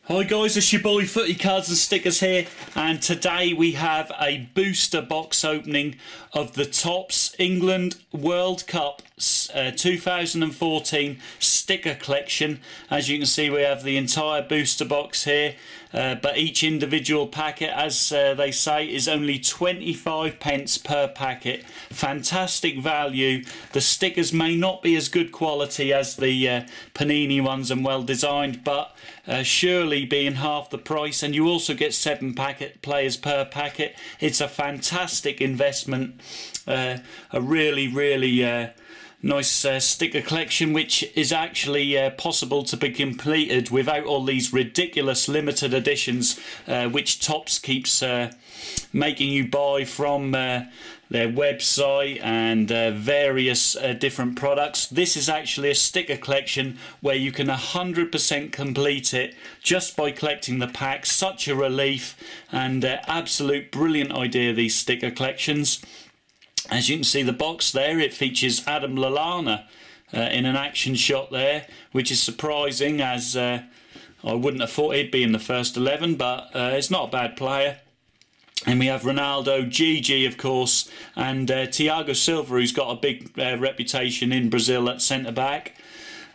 Hi guys, it's your boy Footy Cards and Stickers here, and today we have a booster box opening of the Topps England World Cup 2014 sticker collection. As you can see, we have the entire booster box here, but each individual packet, as they say, is only 25 pence per packet. Fantastic value. The stickers may not be as good quality as the Panini ones and well designed, but surely being half the price, and you also get 7 players per packet. It's a fantastic investment. A really nice sticker collection, which is actually possible to be completed without all these ridiculous limited editions which Topps keeps making you buy from their website and various different products. This is actually a sticker collection where you can 100% complete it just by collecting the packs. Such a relief, and absolute brilliant idea, these sticker collections. As you can see, the box there, it features Adam Lallana in an action shot there, which is surprising, as I wouldn't have thought he'd be in the first 11, but it's not a bad player. And we have Ronaldo, Gigi, of course, and Thiago Silva, who's got a big reputation in Brazil at centre-back.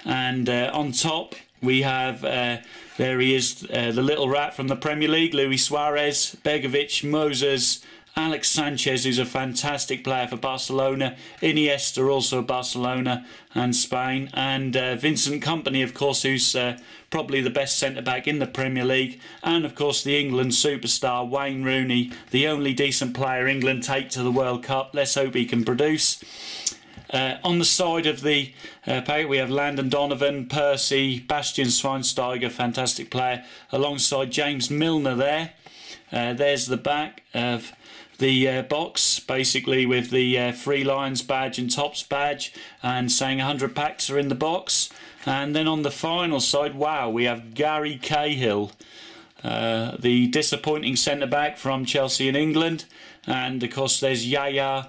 And on top, we have, there he is, the little rat from the Premier League, Luis Suarez, Begovic, Moses, Alex Sanchez, who's a fantastic player for Barcelona, Iniesta, also Barcelona and Spain, and Vincent Kompany, of course, who's probably the best centre-back in the Premier League, and of course the England superstar Wayne Rooney, the only decent player England take to the World Cup. Let's hope he can produce. On the side of the packet, we have Landon Donovan, Percy, Bastian Schweinsteiger, fantastic player, alongside James Milner there. There's the back of the box, basically with the Free Lions badge and Topps badge, and saying 100 packs are in the box. And then on the final side, wow, we have Gary Cahill, the disappointing centre-back from Chelsea in England. And of course there's Yaya,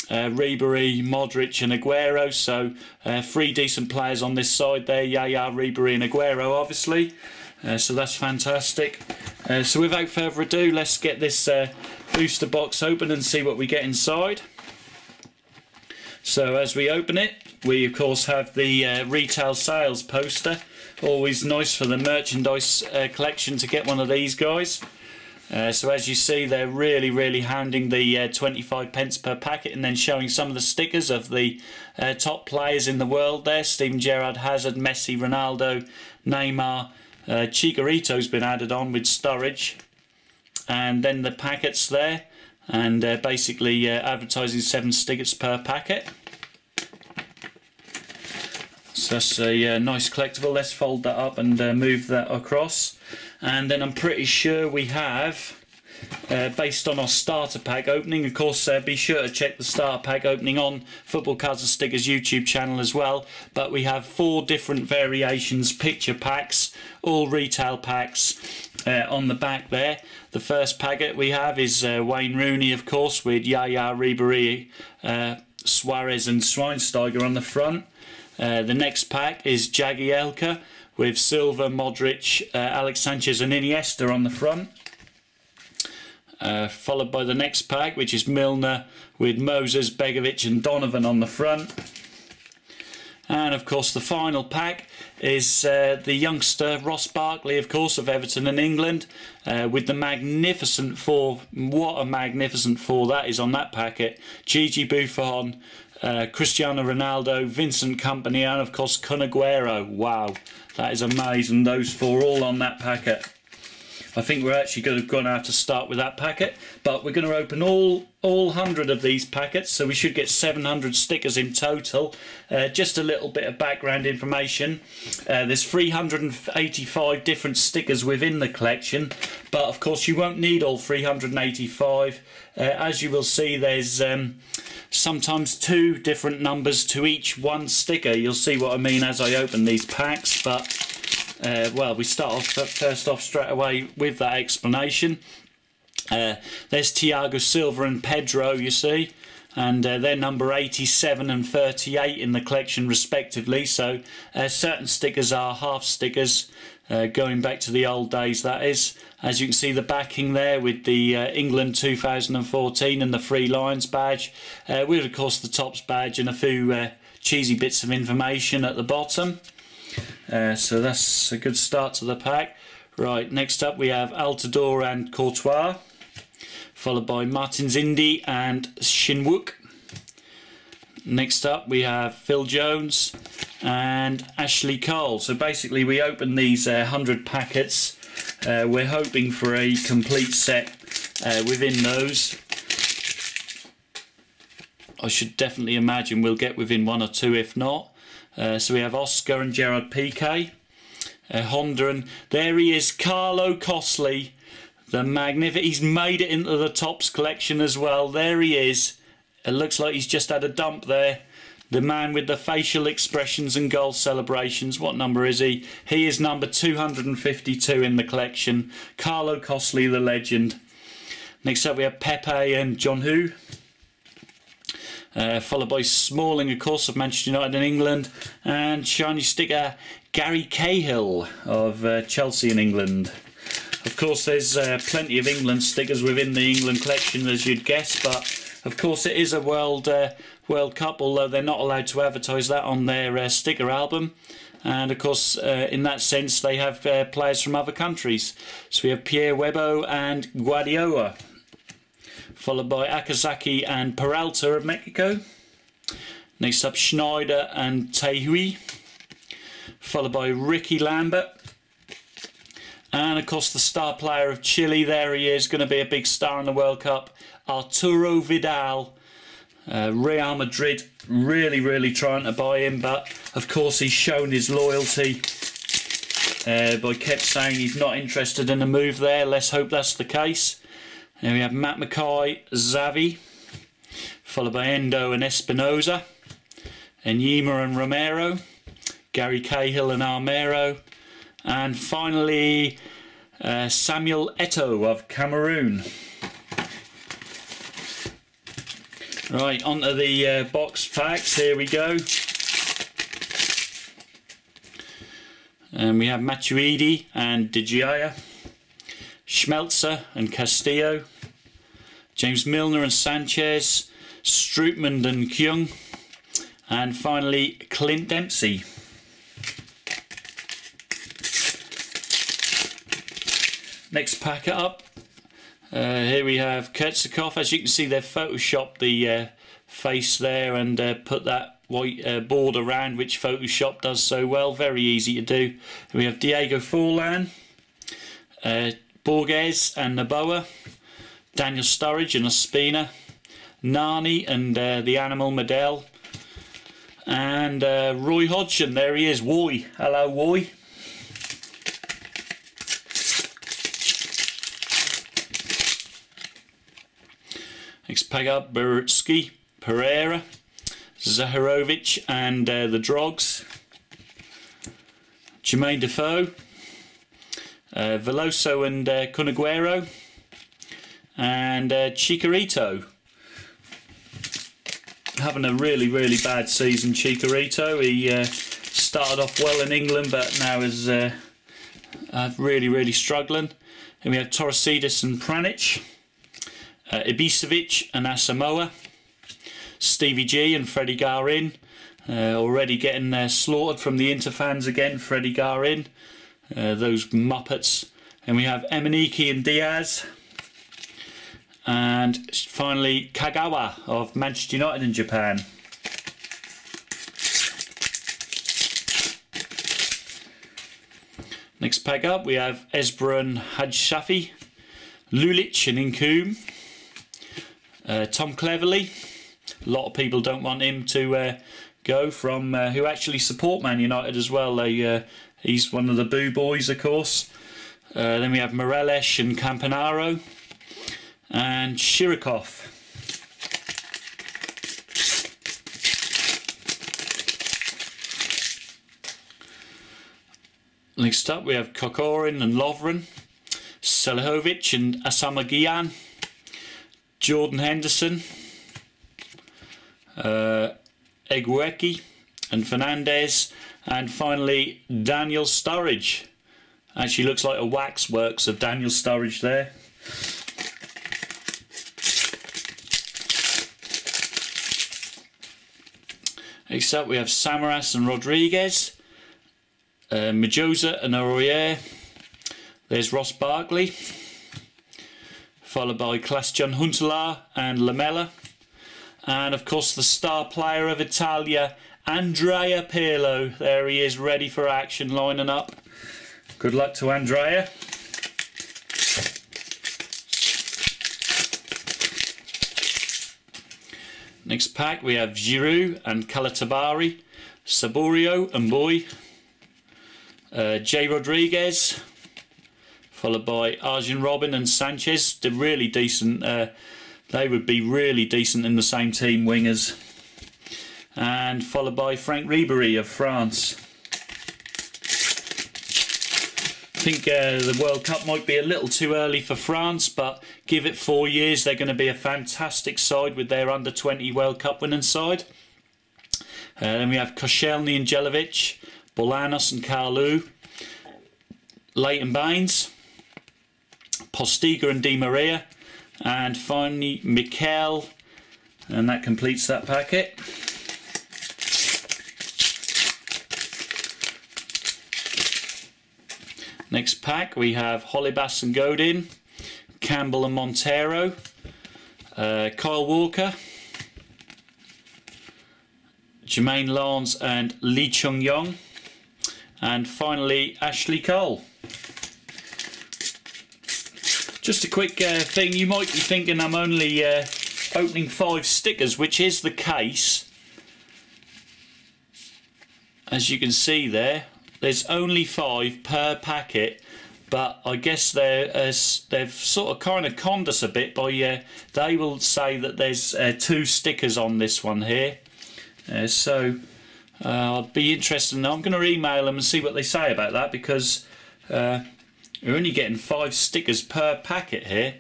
Ribery, Modric and Aguero. So 3 decent players on this side there, Yaya, Ribery and Aguero, obviously. So that's fantastic. So without further ado, let's get this booster box open and see what we get inside. So as we open it, we of course have the retail sales poster. Always nice for the merchandise collection to get one of these guys. So as you see, they're really handing the 25 pence per packet, and then showing some of the stickers of the top players in the world there. Steven Gerrard, Hazard, Messi, Ronaldo, Neymar. Chicharito's been added on with Sturridge, and then the packets there, and basically advertising 7 stickers per packet. So that's a nice collectible. Let's fold that up and move that across, and then I'm pretty sure we have, based on our starter pack opening, of course be sure to check the starter pack opening on Football Cards and Stickers YouTube channel as well, but we have 4 different variations, picture packs, all retail packs on the back there. The first packet we have is Wayne Rooney, of course, with Yaya, Ribery, Suarez and Schweinsteiger on the front. The next pack is Jagielka with Silva, Modric, Alex Sanchez and Iniesta on the front. Followed by the next pack, which is Milner with Moses, Begovic and Donovan on the front. And of course the final pack is the youngster Ross Barkley, of course, of Everton and England, with the magnificent 4. What a magnificent 4 that is on that packet. Gigi Buffon, Cristiano Ronaldo, Vincent Kompany and of course Kun Aguero. Wow, that is amazing, those 4 all on that packet. I think we're actually going to have to start with that packet, but we're going to open all 100 of these packets, so we should get 700 stickers in total. Just a little bit of background information. There's 385 different stickers within the collection, but of course you won't need all 385. As you will see, there's sometimes 2 different numbers to each one sticker. You'll see what I mean as I open these packs, but well, we start off first off straight away with that explanation. There's Thiago Silva and Pedro, you see, and they're number 87 and 38 in the collection respectively. So certain stickers are half stickers, going back to the old days, that is. As you can see, the backing there with the England 2014 and the Three Lions badge, with of course the Tops badge and a few cheesy bits of information at the bottom. So that's a good start to the pack. Right, next up we have Altidore and Courtois, followed by Martins Indy and Shinwook. Next up we have Phil Jones and Ashley Cole. So basically we open these 100 packets. We're hoping for a complete set within those. I should definitely imagine we'll get within one or two if not. So we have Oscar and Gerard Piqué, Honda, and there he is, Carlo Costley, the magnificent. He's made it into the Tops collection as well. There he is. It looks like he's just had a dump there. The man with the facial expressions and goal celebrations. What number is he? He is number 252 in the collection. Carlo Costley, the legend. Next up we have Pepe and John Hu. Followed by Smalling, of course, of Manchester United in England. And shiny sticker Gary Cahill of Chelsea in England. Of course, there's plenty of England stickers within the England collection, as you'd guess, but of course it is a World Cup, although they're not allowed to advertise that on their sticker album. And of course, in that sense, they have players from other countries. So we have Pierre Webo and Guardiola, followed by Akazaki and Peralta of Mexico. Next up, Schneider and Tehui, followed by Ricky Lambert. And of course the star player of Chile, there he is, going to be a big star in the World Cup, Arturo Vidal. Real Madrid really trying to buy him, but of course he's shown his loyalty by kept saying he's not interested in a move there. Let's hope that's the case. Then we have Matt Mackay, Xavi, followed by Endo and Espinoza, Enyema and Romero, Gary Cahill and Armero, and finally Samuel Eto'o of Cameroon. Right, onto the box packs, here we go. And we have Matuidi and De Gea, Schmelzer and Castillo, James Milner and Sanchez, Strootman and Kyung, and finally Clint Dempsey. Next packet up, here we have Kurtzikov. As you can see, they've photoshopped the face there and put that white border around, which Photoshop does so well. Very easy to do. We have Diego Forlan, Borges and Noboa, Daniel Sturridge and Ospina, Nani and the Animal Medel, and Roy Hodgson. There he is, Woy. Hello, Woy. Next pack up, Berutski, Pereira, Zaharovic and the Drogs, Jermaine Defoe, Veloso and Cunaguero, and Chicharito. Having a really bad season, Chicharito. He started off well in England, but now is really struggling. And we have Torresidis and Pranic, Ibisevic and Asamoah, Stevie G and Freddie Garin, already getting slaughtered from the Inter fans again, Freddie Garin, those Muppets. And we have Emaniki and Diaz, and finally Kagawa of Manchester United in Japan. Next pack up we have Esbra and Hajsafi, Lulic and Incoom, Tom Cleverley. A lot of people don't want him to go, from who actually support Man United as well. He's one of the Boo Boys, of course. Then we have Moreles and Campanaro and Shirikov. Next up we have Kokorin and Lovren, Selihovic and Asama Gyan, Jordan Henderson, Egueki and Fernandez, and finally Daniel Sturridge. Actually looks like a waxworks of Daniel Sturridge there. Next up we have Samaras and Rodriguez, Majosa and Aurier. There's Ross Barkley, followed by Klaas-Jan Huntelaar and Lamela, and of course the star player of Italia, Andrea Pirlo. There he is, ready for action, lining up. Good luck to Andrea. Next pack we have Giroud and Calatabari, Saborio and Boy, J. Rodriguez, followed by Arjen Robben and Sanchez. They're really decent. They would be really decent in the same team, wingers. And followed by Frank Ribéry of France. I think the World Cup might be a little too early for France, but give it 4 years, they're going to be a fantastic side with their under-20 World Cup winning side. Then we have Koscielny and Jelavic, Bolanos and Carlu, Leighton Baines, Postiga and Di Maria, and finally Mikel, and that completes that packet. Next pack we have Holebas and Godin, Campbell and Montero, Kyle Walker, Jermaine Lance and Lee Chung-yong, and finally Ashley Cole. Just a quick thing, you might be thinking I'm only opening 5 stickers, which is the case. As you can see there, there's only 5 per packet, but I guess they've sort of kind of conned us a bit by they will say that there's 2 stickers on this one here. So I'd be interested. I'm going to email them and see what they say about that, because we're only getting 5 stickers per packet here.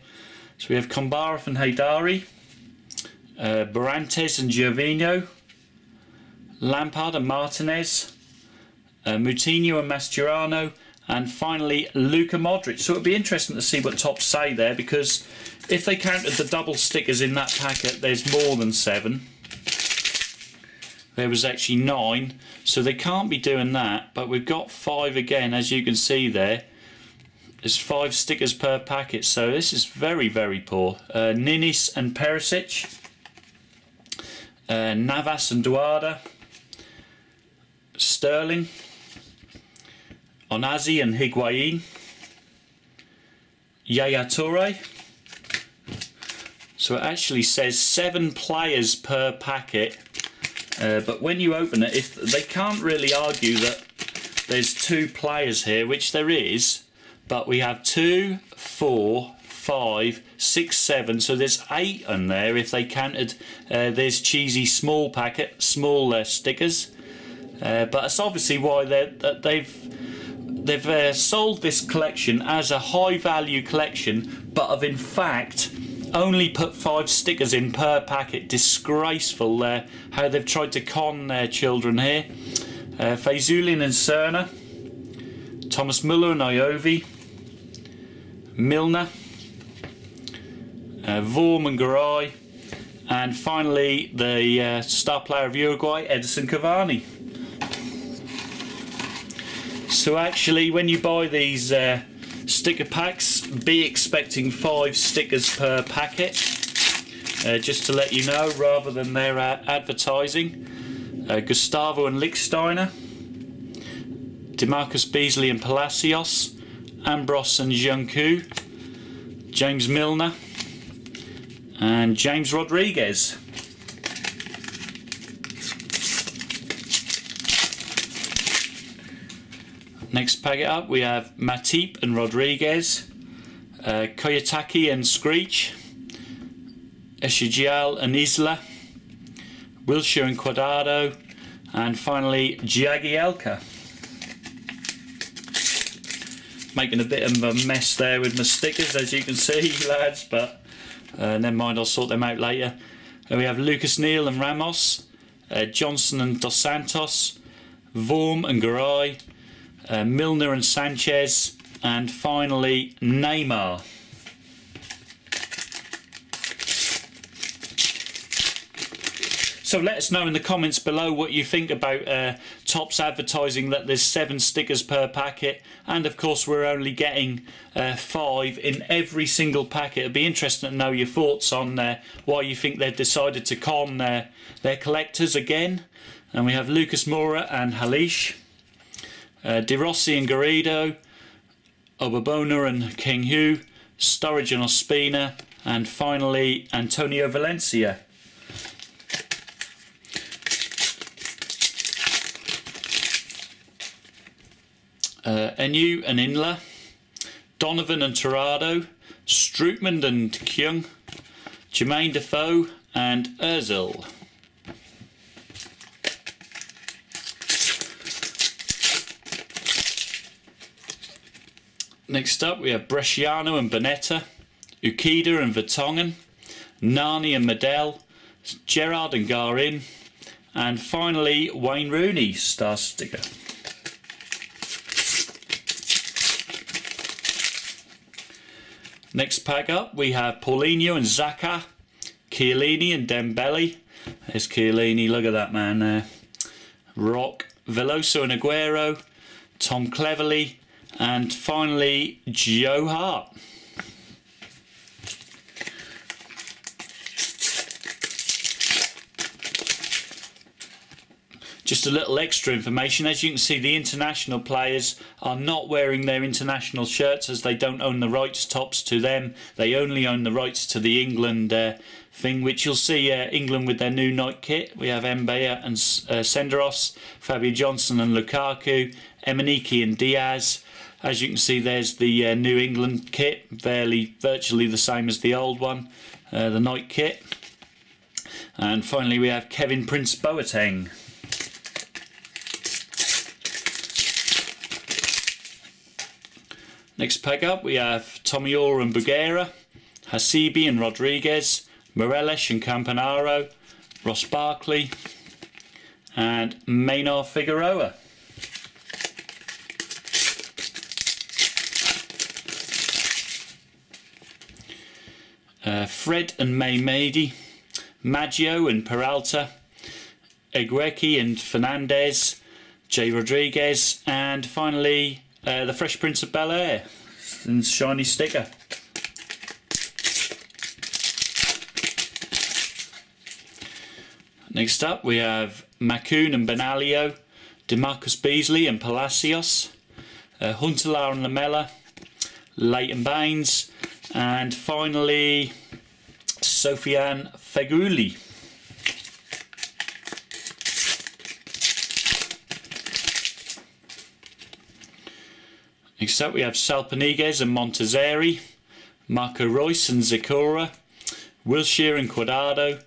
So we have Kombarov and Haidari, Barantes and Gervinho, Lampard and Martinez, Moutinho and Mascherano, and finally Luka Modric. So it'll be interesting to see what Topps say there, because if they counted the double stickers in that packet, there's more than 7. There was actually 9, so they can't be doing that, but we've got 5 again, as you can see there. There's 5 stickers per packet, so this is very, very poor. Ninis and Perisic, Navas and Duarda, Sterling, Onazi and Higuain, Yaya Toure. So it actually says 7 players per packet, but when you open it, if they can't really argue that there's 2 players here, which there is, but we have 2, 4, 5, 6, 7, so there's 8 on there if they counted there's cheesy small packet, small stickers. But that's obviously why they've sold this collection as a high value collection, but have in fact only put 5 stickers in per packet. Disgraceful how they've tried to con their children here. Fazulin and Cerna, Thomas Müller and Iovi, Milner, Vorm and Garay, and finally the star player of Uruguay, Edison Cavani. So actually, when you buy these sticker packs, be expecting 5 stickers per packet, just to let you know, rather than their advertising. Gustavo and Lichtsteiner, DeMarcus Beasley and Palacios, Ambros and Junku, James Milner, and James Rodriguez. Next packet up we have Matip and Rodriguez, Koyataki and Screech, Eshigial and Isla, Wilshere and Cuadrado, and finally Jagielka. Making a bit of a mess there with my stickers, as you can see, lads, but never mind, I'll sort them out later. We have Lucas Neal and Ramos, Johnson and Dos Santos, Vorm and Garay, Milner and Sanchez, and finally Neymar. So let us know in the comments below what you think about Topps advertising that there's 7 stickers per packet, and of course we're only getting 5 in every single packet. It'd be interesting to know your thoughts on why you think they've decided to con their collectors again. And we have Lucas Moura and Halish, De Rossi and Garrido, Obabona and King Hugh, Sturridge and Ospina, and finally Antonio Valencia. Enu and Inler, Donovan and Torrado, Strootman and Kyung, Jermaine Defoe and Ozil. Next up we have Bresciano and Bonetta, Ukida and Vertonghen, Nani and Medel, Gerrard and Garin, and finally Wayne Rooney star sticker. Next pack up we have Paulinho and Xhaka, Chiellini and Dembele. There's Chiellini, look at that man there. Rock, Veloso and Aguero, Tom Cleverley, and finally Joe Hart. Just a little extra information, as you can see the international players are not wearing their international shirts as they don't own the rights Topps to them. They only own the rights to the England thing, which you'll see England with their new night kit. We have Mbaye and Senderos, Fabio Johnson and Lukaku, Emenike and Diaz. As you can see there's the New England kit, virtually the same as the old one, the night kit. And finally we have Kevin Prince Boateng. Next pack up we have Tomior and Bugera, Hasibi and Rodriguez, Morelos and Campanaro, Ross Barkley, and Maynard Figueroa. Fred and Maymedi, Maggio and Peralta, Egueki and Fernandez, J. Rodriguez, and finally the Fresh Prince of Bel-Air and shiny sticker. Next up we have Macoun and Benalio, DeMarcus Beasley and Palacios, Huntelaar and Lamella, Leighton Baines, and finally Sofiane Feghouli. Next up we have Salpanigues and Montezeri, Marco Reus and Zecora, Wilshere and Cuadrado,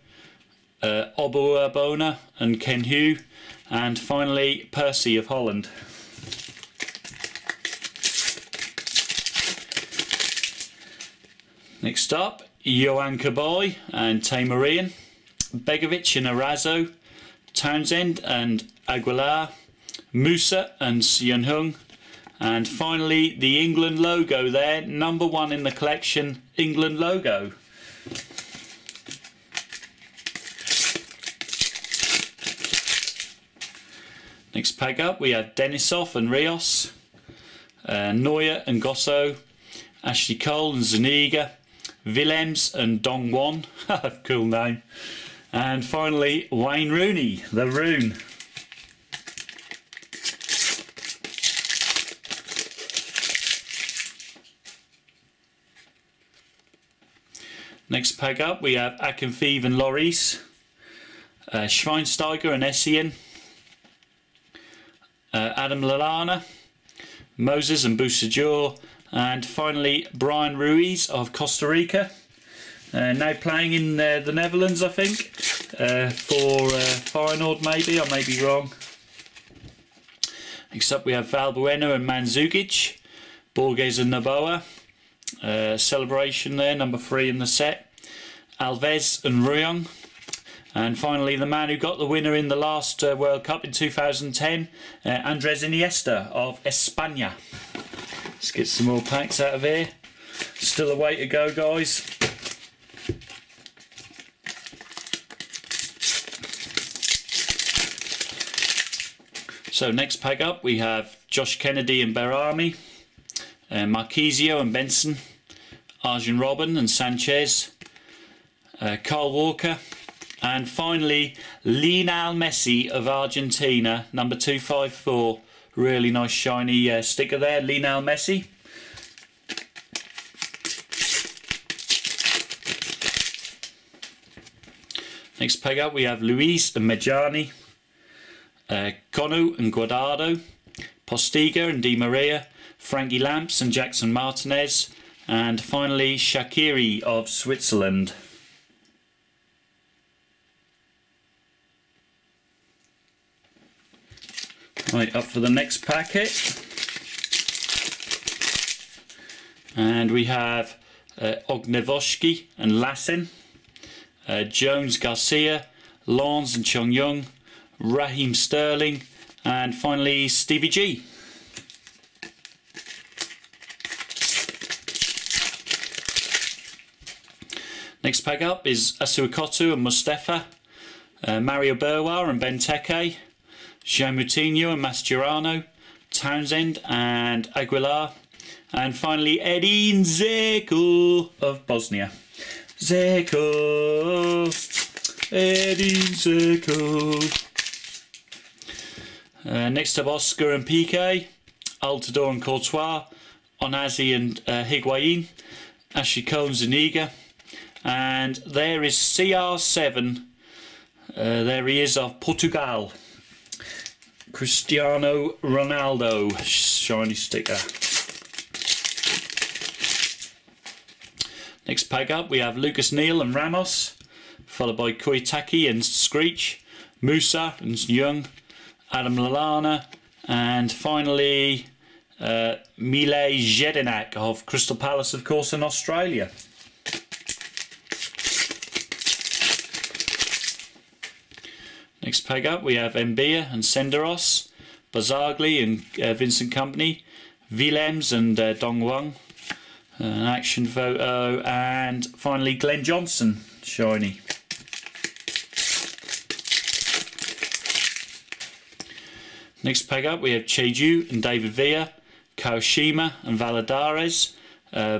Obuabona and Ken Hugh, and finally Percy of Holland. Next up, Johan Caboy and Taymarian, Begovic and Arazo, Townsend and Aguilar, Musa and Sionhung, and finally the England logo there, number 1 in the collection, England logo. Next pack up we have Denisov and Rios, Neuer and Gosso, Ashley Cole and Zuniga, Willems and Dongwon, cool name, and finally Wayne Rooney, the Rune. Next pack up we have Akinfeev and Lloris, Schweinsteiger and Essien, Adam Lallana, Moses and Boussajor, and finally Brian Ruiz of Costa Rica, now playing in the Netherlands I think, for Feyenoord maybe, I may be wrong. Next up we have Valbuena and Mandzukic, Borges and Noboa, celebration there, number 3 in the set, Alves and Ruyong, And finally, the man who got the winner in the last World Cup in 2010, Andres Iniesta of España. Let's get some more packs out of here. Still a way to go, guys. So next pack up we have Josh Kennedy and Berami, Marquisio and Benson, Arjen Robben and Sanchez, Kyle Walker, and finally Lionel Messi of Argentina, number 254. Really nice shiny sticker there, Lionel Messi. Next pack up we have Luis and Medjani, Konu and Guardado, Postiga and Di Maria, Frankie Lamps and Jackson Martinez, and finally Shaqiri of Switzerland. Right, up for the next packet. And we have Ognevoshki and Lassen, Jones Garcia, Lons and Chong Young, Raheem Sterling, and finally Stevie G. Next pack up is Asuikotu and Mustafa, Mario Berwa and Benteke, Jean Moutinho and Mascherano, Townsend and Aguilar, and finally Edin Dzeko of Bosnia. Dzeko, Edin Dzeko. Next up, Oscar and Piqué, Altidore and Courtois, Onazi and Higuain, Ashley Cole and Zuniga, and there is CR7, there he is of Portugal, Cristiano Ronaldo, shiny sticker. Next pack up we have Lucas Neal and Ramos, followed by Koitaki and Screech, Musa and Young, Adam Lallana, and finally Mile Jedinak of Crystal Palace, of course, in Australia. Next pack up we have Mbia and Senderos, Bazagli and Vincent Kompany, Willems and Dongwang, an action photo, and finally Glenn Johnson, shiny. Next pack up we have Cheju and David Villa, Kaoshima and Valadares,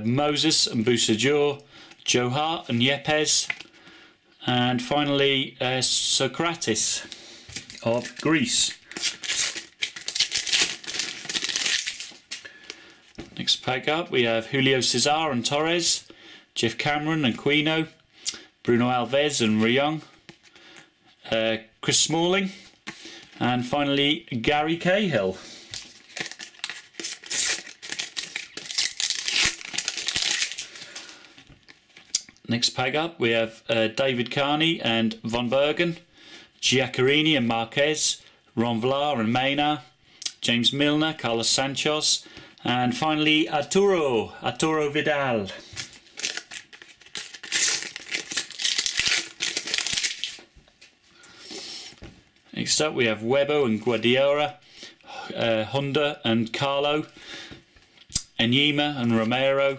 Moses and Busajor, Joe Hart and Yepes, and finally Socrates of Greece. Next pack up we have Julio Cesar and Torres, Jeff Cameron and Quino, Bruno Alves and Ryong, Chris Smalling, and finally Gary Cahill. Next pack up we have David Carney and Von Bergen, Giaccherini and Marquez, Ron Vlaar and Maynard, James Milner, Carlos Sanchez, and finally Arturo Vidal. Next up we have Webo and Guardiola, Honda and Carlo, Enyema and Romero,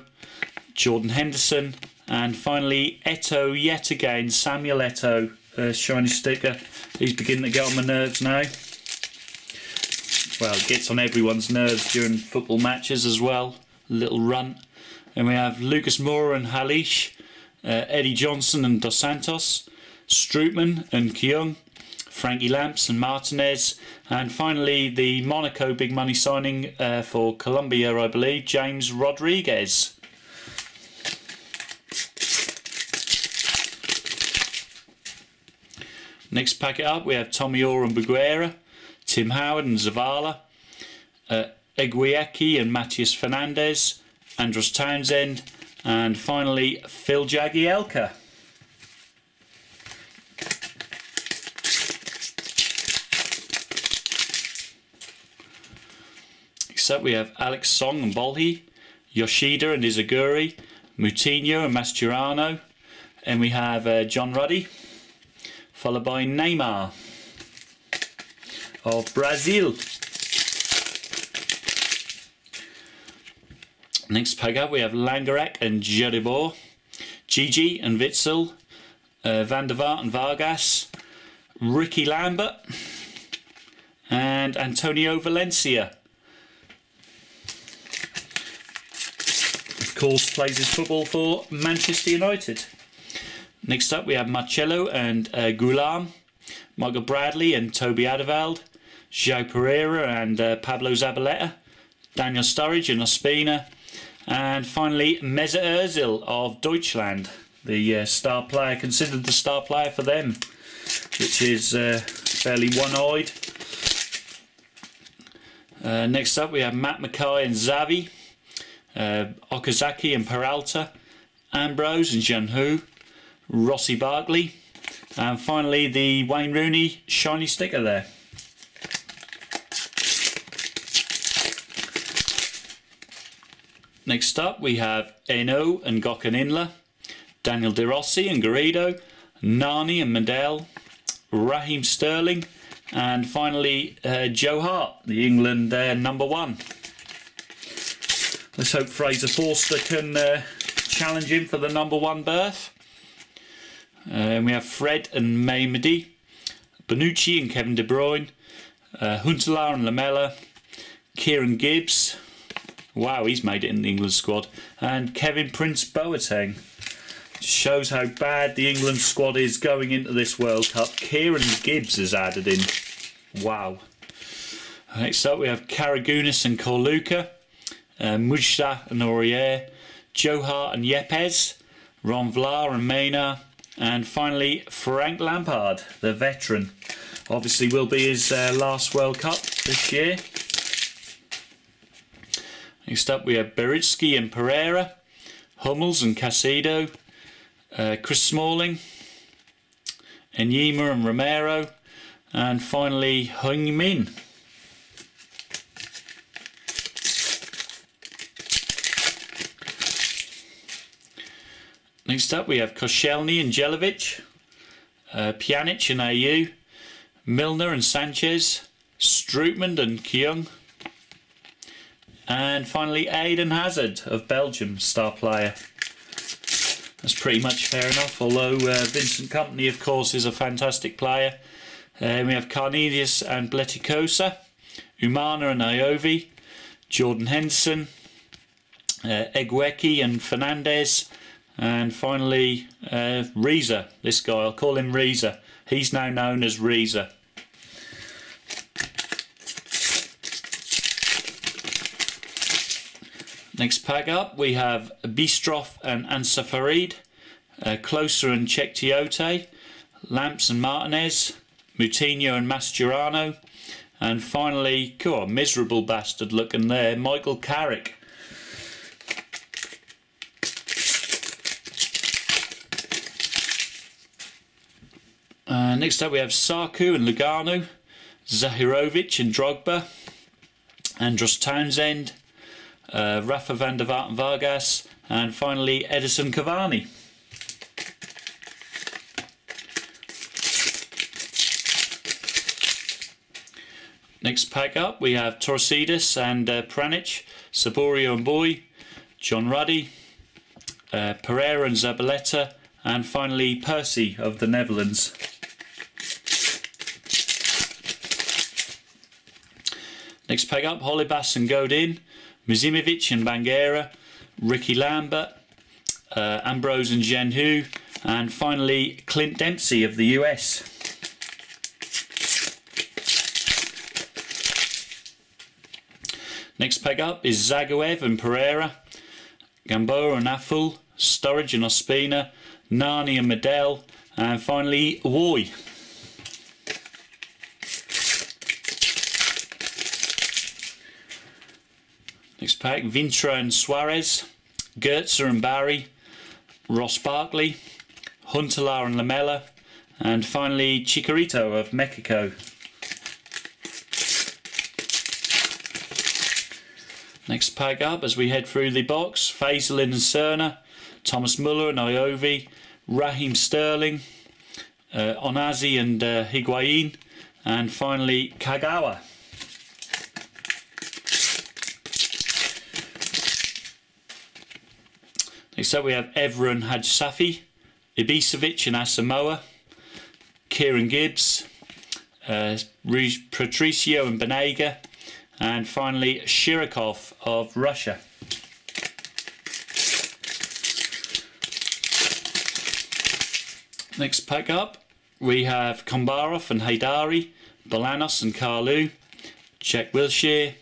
Jordan Henderson, and finally Eto'o yet again, Samuel Eto'o, shiny sticker. He's beginning to get on my nerves now. Well, it gets on everyone's nerves during football matches as well. A little runt. And we have Lucas Moura and Halish, Eddie Johnson and Dos Santos, Strootman and Kyung, Frankie Lamps and Martinez, and finally the Monaco big money signing for Colombia, I believe, James Rodriguez. Next packet up we have Tommy Orr and Buguera, Tim Howard and Zavala, Eguieki and Matthias Fernandez, Andros Townsend, and finally Phil Jagielka. Next up we have Alex Song and Bolhi, Yoshida and Izaguri, Moutinho and Mascherano, and we have John Ruddy, followed by Neymar of Brazil. Next pack up we have Langerak and Jodibor, Gigi and Witzel, Van der Vaart and Vargas, Ricky Lambert and Antonio Valencia. Of course plays his football for Manchester United. Next up we have Marcelo and Gulam, Michael Bradley and Toby Adevald, João Pereira and Pablo Zabaleta, Daniel Sturridge and Ospina, and finally Mesut Ozil of Deutschland, the star player, considered the star player for them, which is fairly one-eyed. Next up we have Matt Mackay and Xavi, Okazaki and Peralta, Ambrose and Janhu, Rossi Barkley, and finally the Wayne Rooney shiny sticker there. Next up we have Eno and Gökhan Inler, Daniel De Rossi and Garrido, Nani and Medel, Raheem Sterling, and finally Joe Hart, the England number 1. Let's hope Fraser Forster can challenge him for the number 1 berth. We have Fred and Mehmedi, Bonucci and Kevin De Bruyne, Huntelaar and Lamela, Kieran Gibbs, wow, he's made it in the England squad, and Kevin Prince Boateng. Shows how bad the England squad is going into this World Cup. Kieran Gibbs is added in. Wow. Next up we have Karagounis and Corluka, Mujta and Aurier, Joe Hart and Yepes, Ron Vlaar and Maynard, and finally Frank Lampard, the veteran. Obviously will be his last World Cup this year. Next up we have Beritsky and Pereira, Hummels and Casido, Chris Smalling, Enyema and Romero, and finally Heung-min. Next up we have Koscielny and Jelavic, Pjanic and AU, Milner and Sanchez, Strootman and Kyung, and finally Eden Hazard of Belgium, star player. That's pretty much fair enough, although Vincent Kompany of course is a fantastic player. We have Cornelius and Bletikosa, Umana and Iovi, Jordan Henderson, Egweki and Fernandez, and finally Reza, this guy, I'll call him Reza. He's now known as Reza. Next pack up we have Bistroff and Ansa Farid, Closer and Cheick-Tiote, Lamps and Martinez, Moutinho and Mascherano, and finally, God, miserable bastard looking there, Michael Carrick. Next up we have Sarku and Lugano, Zahirovic and Drogba, Andros Townsend, Rafa van der Vaart and Vargas, and finally Edison Cavani. Next pack up we have Torcidis and Pranic, Saborio and Boy, John Ruddy, Pereira and Zabaleta, and finally Percy of the Netherlands. Next pack up Holibas and Godin, Mizimovic and Banguera, Ricky Lambert, Ambrose and Janhu, and finally Clint Dempsey of the US. Next pack up is Zagoev and Pereira, Gamboa and Afful, Sturridge and Ospina, Nani and Medel, and finally Woy. Next pack, Vintra and Suarez, Goetze and Barry, Ross Barkley, Huntelaar and Lamela, and finally Chicharito of Mexico. Next pack up as we head through the box, Fazelin and Cerna, Thomas Muller and Iovi, Raheem Sterling, Onazi and Higuain, and finally Kagawa. Next up we have Evra and Hajsafi, Ibisevic and Asamoah, Kieran Gibbs, Patricio and Banega, and finally Shirokov of Russia. Next pack up we have Kombarov and Haidari, Bolanos and Karlu, Jack Wilshere,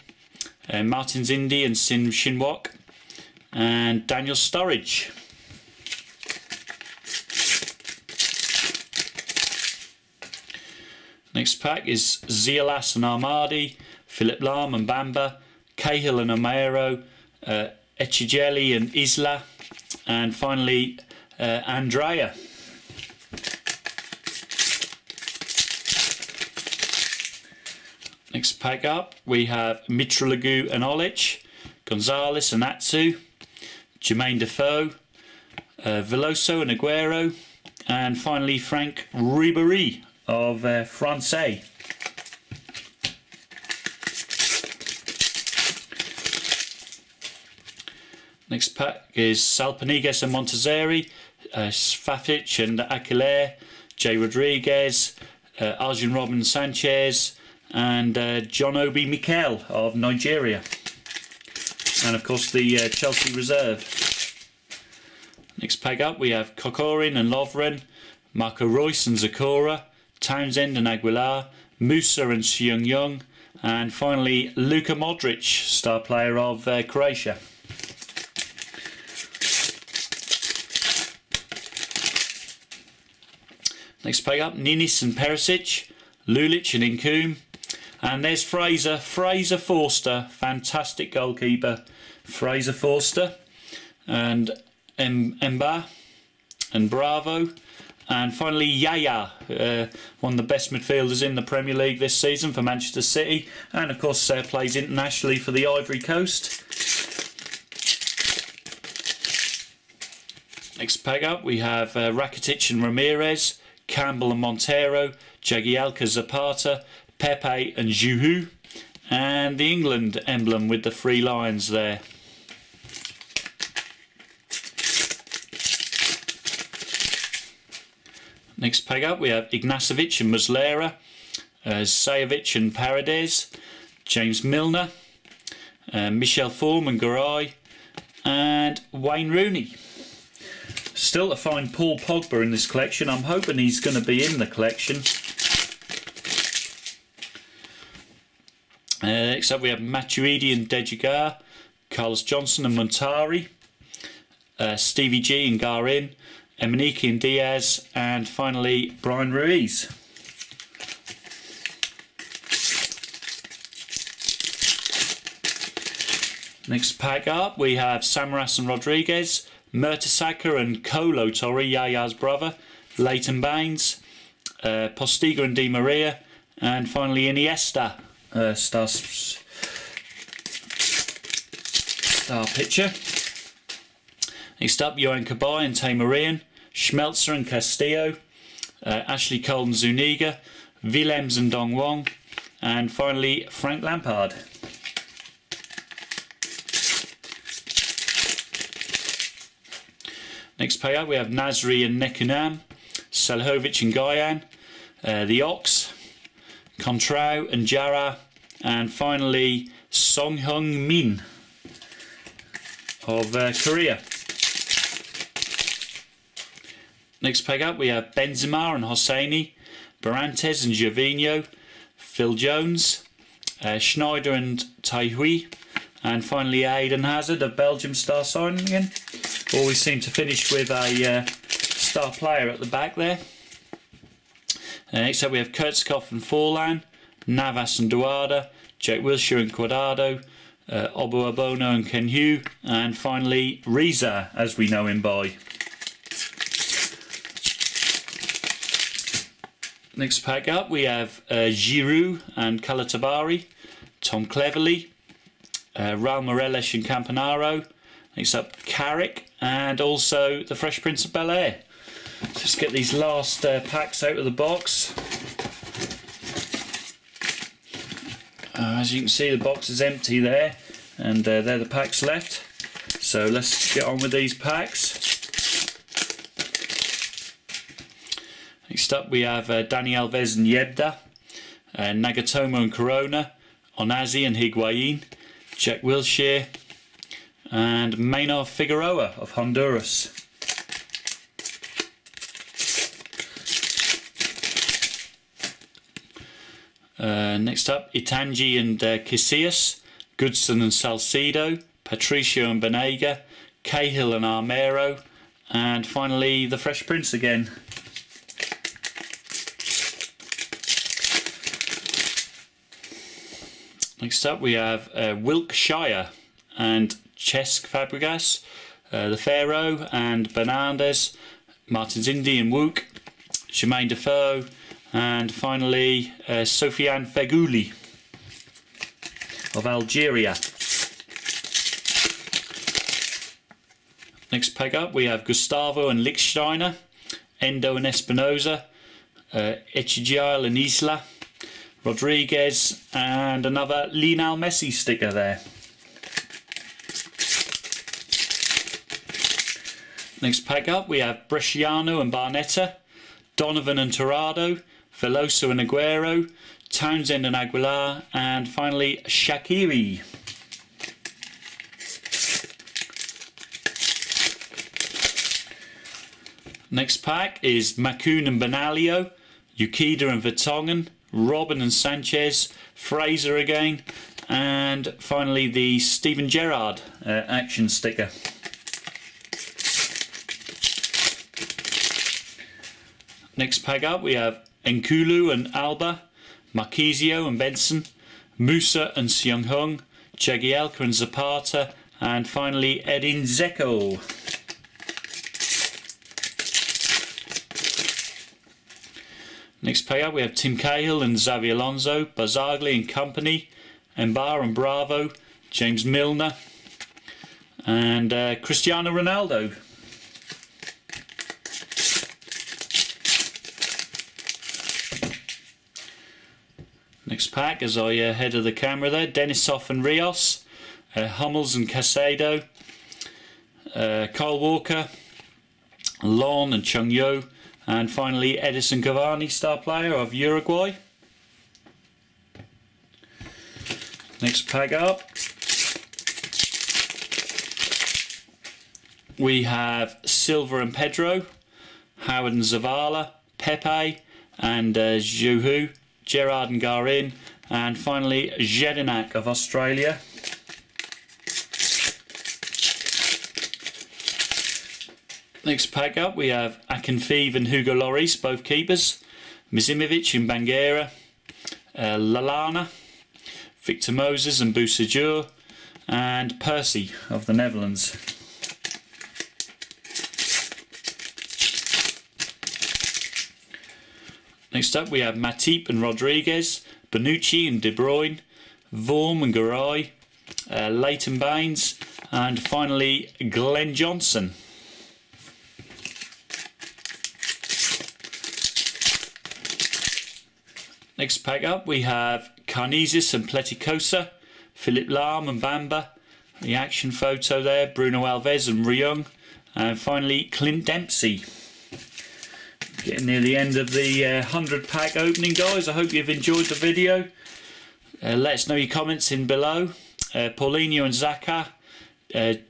Martins Indy and Sim Shinwok, and Daniel Sturridge. Next pack is Zielas and Armadi, Philip Lahm and Bamba, Cahill and Omero, Echigeli and Isla, and finally Andrea. Next pack up we have Mitroglou and Olic, Gonzalez and Atsu, Jermaine Defoe, Veloso and Aguero, and finally Frank Ribéry of Francais. Next pack is Salpanigas and Montazeri, Sfafic and Aquiler, J. Rodriguez, Arjen Robben Sanchez, and John Obi Mikel of Nigeria. And of course the Chelsea reserve. Next pack up we have Kokorin and Lovren, Marco Reus and Zakora, Townsend and Aguilar, Musa and Seung-Young, and finally Luka Modric, star player of Croatia. Next pack up Ninis and Perisic, Lulic and Incoom, and there's Fraser Forster, fantastic goalkeeper, Fraser Forster, and Mba and Bravo, and finally Yaya, one of the best midfielders in the Premier League this season for Manchester City, and of course plays internationally for the Ivory Coast. Next pack up we have Rakitic and Ramirez, Campbell and Montero, Jagielka Zapata, Pepe and Juhu, and the England emblem with the 3 lions there. Next pack up we have Ignacevic and Muslera, Sajovic and Paredes, James Milner, Michel Form and Garay, and Wayne Rooney. Still to find Paul Pogba in this collection. I'm hoping he's going to be in the collection. Next up we have Matuidi and Dejagar, Carlos Johnson and Montari, Stevie G and Garin, Emaniki and Diaz, and finally Brian Ruiz. Next pack up we have Samaras and Rodriguez, Mertesacker and Kolo Torre, Yaya's brother, Leighton Baines, Postiga and Di Maria, and finally Iniesta, star pitcher. Next up Johan Cabaye and Taymarian, Schmelzer and Castillo, Ashley Cole and Zuniga, Willems and Dong Wong, and finally Frank Lampard. Next pack up we have Nasri and Nekunam, Selhovic and Guyan, the Ox, Contrao and Jara, and finally Song Heung Min of Korea. Next pack up we have Benzema and Hosseini, Barantes and Gervinho, Phil Jones, Schneider and Taihui, and finally Eden Hazard of Belgium star signing again. Always seem to finish with a star player at the back there. Next up we have Kurtzkopf and Forlan, Navas and Duarda, Jake Wilshere and Quadrado, Obu Abono and Kenhu, and finally Riza as we know him by. Next pack up we have Giroud and Calatabari, Tom Cleverley, Raul Morelos and Campanaro. Next up Carrick, and also the Fresh Prince of Bel-Air. Just get these last packs out of the box. As you can see, the box is empty there, and they're the packs left. So let's get on with these packs. Next up we have Dani Alves and Yebda, Nagatomo and Corona, Onazi and Higuain, Jack Wilshere, and Maynard Figueroa of Honduras. Next up, Itangi and Casillas, Goodson and Salcedo, Patricio and Banega, Cahill and Armero, and finally the Fresh Prince again. Next up we have Wilkshire and Cesc Fabregas, the Pharaoh and Bernardes, Martins Indy and Wook, Jermaine Defoe, and finally Sofiane Feghouli of Algeria. Next pack up we have Gustavo and Lichtsteiner, Endo and Espinoza, Echigial and Isla, Rodriguez, and another Lionel Messi sticker there. Next pack up we have Bresciano and Barnetta, Donovan and Torrado, Veloso and Aguero, Townsend and Aguilar, and finally Shaqiri. Next pack is Macoun and Benalio, Yukida and Vertonghen, Robin and Sanchez, Fraser again, and finally the Steven Gerrard action sticker. Next pack up we have Nkulu and Alba, Marquisio and Benson, Musa and Seung-Hung, Jagielka and Zapata, and finally Edin Dzeko. Next pack up we have Tim Cahill and Xavi Alonso, Barzagli and Company, Mbar and Bravo, James Milner, and Cristiano Ronaldo. Next pack, as I head of the camera there, Denisov and Rios, Hummels and Casado, Kyle Walker, Lon and Chung Yo, and finally Edison Cavani, star player of Uruguay. Next pack up we have Silva and Pedro, Howard and Zavala, Pepe and Juhu, Gerrard and Garin, and finally Jedinak of Australia. Next pack up we have Akinfeev and Hugo Lloris, both keepers, Mizimovic and Banguera, Lallana, Victor Moses and Boussajour, and Percy of the Netherlands. Next up we have Matip and Rodriguez, Bonucci and De Bruyne, Vorm and Garay, Leighton Baines, and finally Glenn Johnson. Next pack up we have Karnezis and Pleticosa, Philip Lahm and Bamba, the action photo there, Bruno Alves and Ryung, and finally Clint Dempsey. Getting near the end of the 100 pack opening, guys. I hope you've enjoyed the video. Let us know your comments in below. Paulinho and Zaka,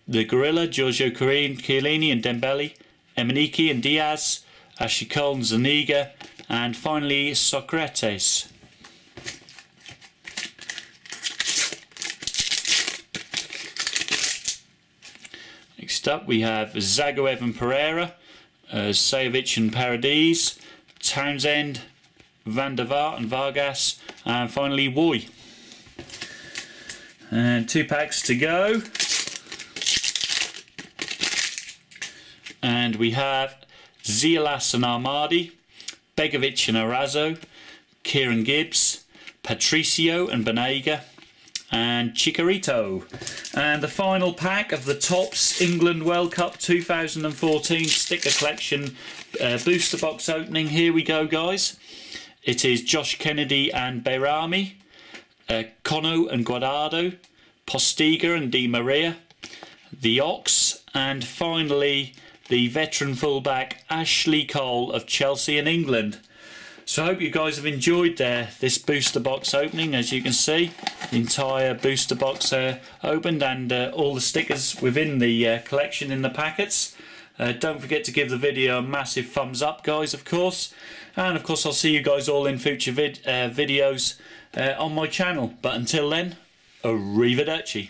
the Gorilla, Giorgio Chiellini and Dembele, Emenike and Diaz, Ashley Cole and Zuniga, and finally Socrates. Next up we have Zagoev and Pereira, Sajovic and Paradis, Townsend, Van der Vaart and Vargas, and finally Woy. And 2 packs to go. And we have Zielas and Armadi, Begovic and Arazo, Kieran Gibbs, Patricio and Banega, and Chicharito. And the final pack of the Topps England World Cup 2014 sticker collection booster box opening. Here we go, guys. It is Josh Kennedy and Behrami, Cono and Guardado, Postiga and Di Maria, the Ox, and finally the veteran fullback Ashley Cole of Chelsea in England. So I hope you guys have enjoyed this booster box opening. As you can see, the entire booster box opened, and all the stickers within the collection in the packets. Don't forget to give the video a massive thumbs up, guys, of course. And of course I'll see you guys all in future videos on my channel. But until then, arrivederci.